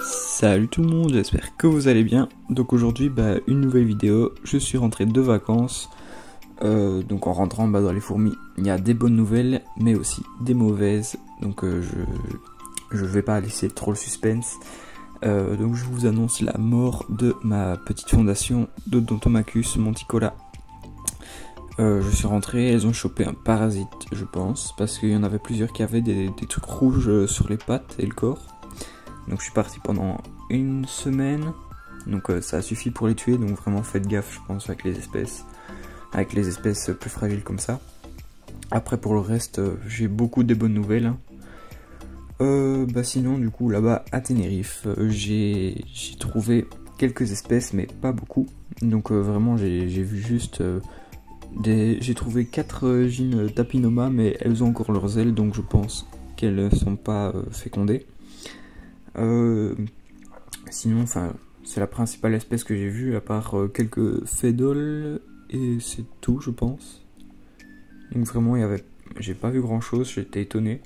Salut tout le monde, j'espère que vous allez bien. Donc aujourd'hui, une nouvelle vidéo. Je suis rentré de vacances. Donc en rentrant dans les fourmis, il y a des bonnes nouvelles, mais aussi des mauvaises. Donc je vais pas laisser trop le suspense. Donc je vous annonce la mort de ma petite fondation d'Odontomachus monticola. Je suis rentré, elles ont chopé un parasite, je pense, parce qu'il y en avait plusieurs qui avaient des trucs rouges sur les pattes et le corps. Donc je suis parti pendant une semaine, donc ça a suffi pour les tuer, donc vraiment faites gaffe je pense avec les espèces plus fragiles comme ça. Après pour le reste, j'ai beaucoup de bonnes nouvelles. Sinon du coup là-bas à Tenerife, j'ai trouvé quelques espèces mais pas beaucoup. Donc vraiment j'ai vu juste j'ai trouvé 4 gines Tapinoma, mais elles ont encore leurs ailes, donc je pense qu'elles ne sont pas fécondées. Sinon, c'est la principale espèce que j'ai vue, à part quelques fédoles, et c'est tout, je pense. Donc vraiment, j'ai pas vu grand chose, j'étais étonné.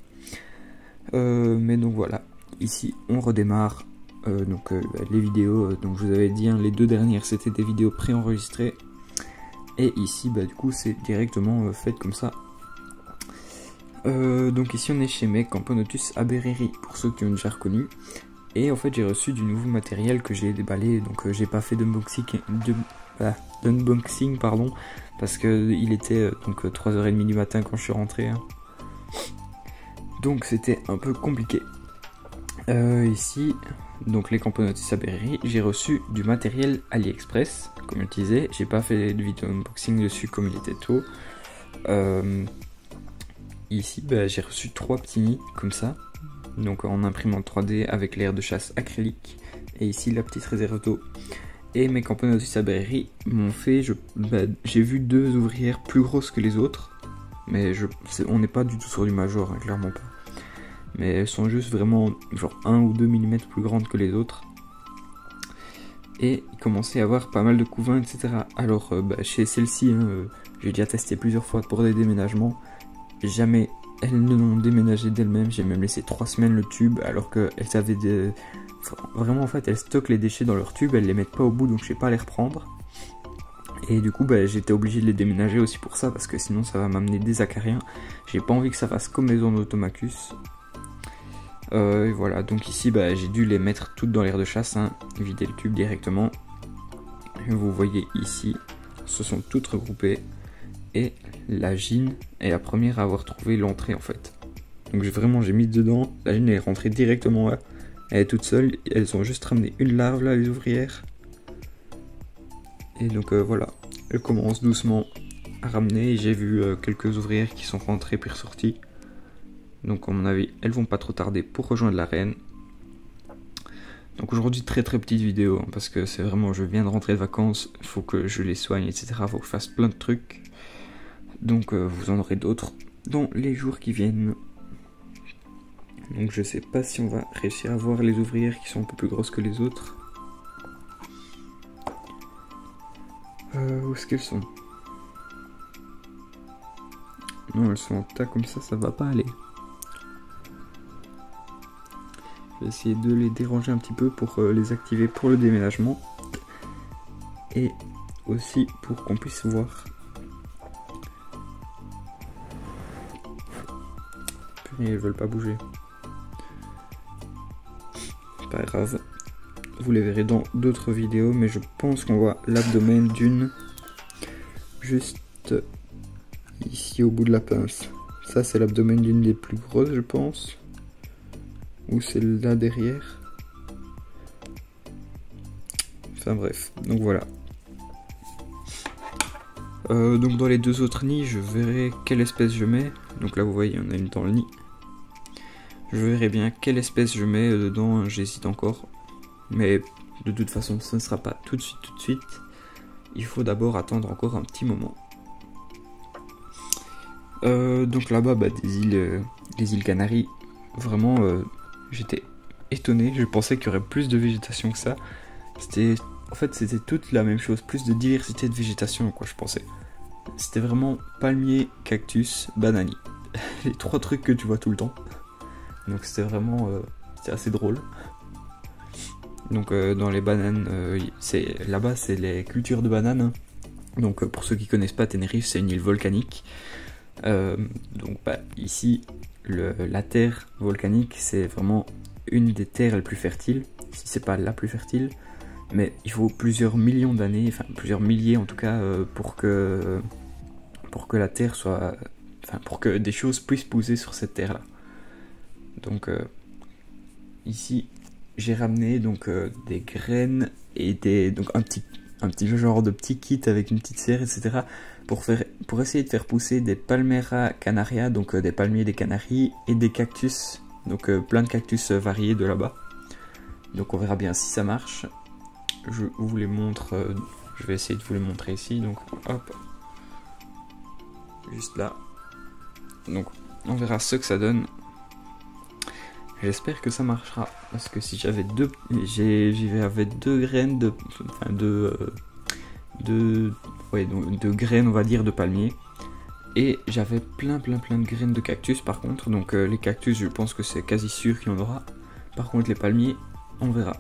Mais donc voilà, ici on redémarre. Les vidéos, donc je vous avais dit, les 2 dernières c'était des vidéos préenregistrées. Et ici, du coup, c'est directement fait comme ça. Donc ici on est chez mes Camponotus aberreri, pour ceux qui ont déjà reconnu. Et en fait j'ai reçu du nouveau matériel que j'ai déballé, donc j'ai pas fait d'unboxing pardon, parce que il était 3h30 du matin quand je suis rentré. Donc c'était un peu compliqué. Ici, donc les Camponotus aberreri, j'ai reçu du matériel AliExpress, comme je disais, j'ai pas fait de vidéo unboxing dessus comme il était tôt. Ici, j'ai reçu 3 petits nids comme ça, donc en imprimante 3D avec l'air de chasse acrylique, et ici la petite réserve d'eau. Et mes Camponotus aberreri m'ont fait, j'ai vu 2 ouvrières plus grosses que les autres, mais on n'est pas du tout sur du major, clairement pas. Mais elles sont juste vraiment genre 1 ou 2 mm plus grandes que les autres. Et il commençait à avoir pas mal de couvains, etc. Alors chez celle-ci, j'ai déjà testé plusieurs fois pour des déménagements. Jamais elles ne l'ont déménagé d'elles-mêmes, j'ai même laissé 3 semaines le tube, alors qu'elles avaient des... Vraiment en fait elles stockent les déchets dans leur tube, elles les mettent pas au bout, donc je sais pas les reprendre. Et du coup j'étais obligé de les déménager aussi pour ça, parce que sinon ça va m'amener des acariens. J'ai pas envie que ça fasse comme les Odontomachus. Et voilà, donc ici j'ai dû les mettre toutes dans l'air de chasse, vider le tube directement. Et vous voyez ici, se sont toutes regroupées. Et la gine est la première à avoir trouvé l'entrée en fait. Donc j'ai mis dedans, la gine est rentrée directement là. Elle est toute seule, elles ont juste ramené une larve là, les ouvrières. Et donc voilà, elles commencent doucement à ramener. J'ai vu quelques ouvrières qui sont rentrées puis ressorties. Donc à mon avis, elles vont pas trop tarder pour rejoindre la reine. Donc aujourd'hui très petite vidéo, parce que c'est vraiment, je viens de rentrer de vacances, il faut que je les soigne, etc. Il faut que je fasse plein de trucs. Donc vous en aurez d'autres dans les jours qui viennent. Donc je sais pas si on va réussir à voir les ouvrières qui sont un peu plus grosses que les autres. Où est-ce qu'elles sont? Non, elles sont en tas comme ça va pas aller. Je vais essayer de les déranger un petit peu pour les activer pour le déménagement. Et aussi pour qu'on puisse voir. Et elles veulent pas bouger. Pas grave. Vous les verrez dans d'autres vidéos, mais je pense qu'on voit l'abdomen d'une juste ici au bout de la pince. Ça c'est l'abdomen d'une des plus grosses je pense. Ou c'est là derrière. Enfin bref, donc voilà. Donc dans les 2 autres nids, je verrai quelle espèce je mets. Donc là vous voyez, il y en a une dans le nid. Je verrai bien quelle espèce je mets dedans, j'hésite encore. Mais de toute façon, ce ne sera pas tout de suite. Il faut d'abord attendre encore un petit moment. Donc là-bas, les îles Canaries, vraiment, j'étais étonné. Je pensais qu'il y aurait plus de végétation que ça. En fait, c'était toute la même chose, plus de diversité de végétation, quoi, je pensais. C'était vraiment palmier, cactus, bananier. les 3 trucs que tu vois tout le temps. Donc c'était vraiment c'était assez drôle. Donc dans les bananes, là-bas c'est les cultures de bananes. Donc pour ceux qui connaissent pas, Tenerife c'est une île volcanique. Donc ici la terre volcanique c'est vraiment une des terres les plus fertiles, si c'est pas la plus fertile. Mais il faut plusieurs millions d'années, enfin plusieurs milliers en tout cas, pour que la terre soit... Enfin pour que des choses puissent pousser sur cette terre là. Donc ici j'ai ramené donc des graines et donc un petit genre de petit kit avec une petite serre, etc. pour essayer de faire pousser des Palmera canaria, donc des palmiers des Canaries, et des cactus, donc plein de cactus variés de là-bas. Donc on verra bien si ça marche. Je vous les montre, je vais essayer de vous les montrer ici, donc hop, juste là. Donc on verra ce que ça donne. J'espère que ça marchera, parce que si j'avais deux graines de graines, on va dire, de palmier, et j'avais plein de graines de cactus par contre. Donc les cactus, je pense que c'est quasi sûr qu'il y en aura. Par contre les palmiers, on verra.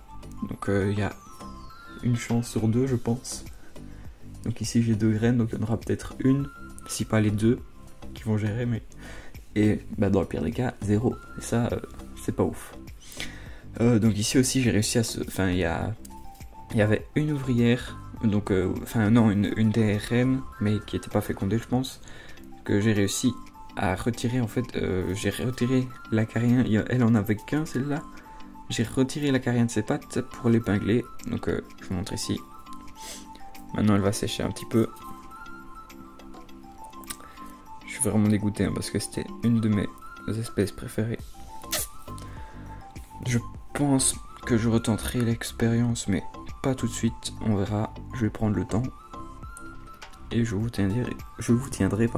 Donc il y a une chance sur 2, je pense. Donc ici j'ai 2 graines, donc il y en aura peut-être une, si pas les 2 qui vont gérer, mais... Et dans le pire des cas, 0. Et ça, c'est pas ouf. Donc ici aussi j'ai réussi à il y avait une ouvrière, donc une des reines, mais qui n'était pas fécondée, je pense, que j'ai réussi à retirer. En fait, j'ai retiré l'acarien. Elle en avait qu'un, celle-là. J'ai retiré l'acarien de ses pattes pour l'épingler. Donc je vous montre ici. Maintenant elle va sécher un petit peu. Je suis vraiment dégoûté parce que c'était une de mes espèces préférées. Je pense que je retenterai l'expérience, mais pas tout de suite. On verra. Je vais prendre le temps et je vous tiendrai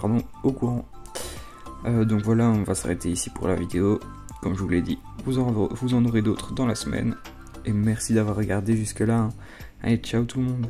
au courant. Donc voilà, on va s'arrêter ici pour la vidéo. Comme je vous l'ai dit, vous en aurez d'autres dans la semaine. Et merci d'avoir regardé jusque là. Allez, ciao tout le monde.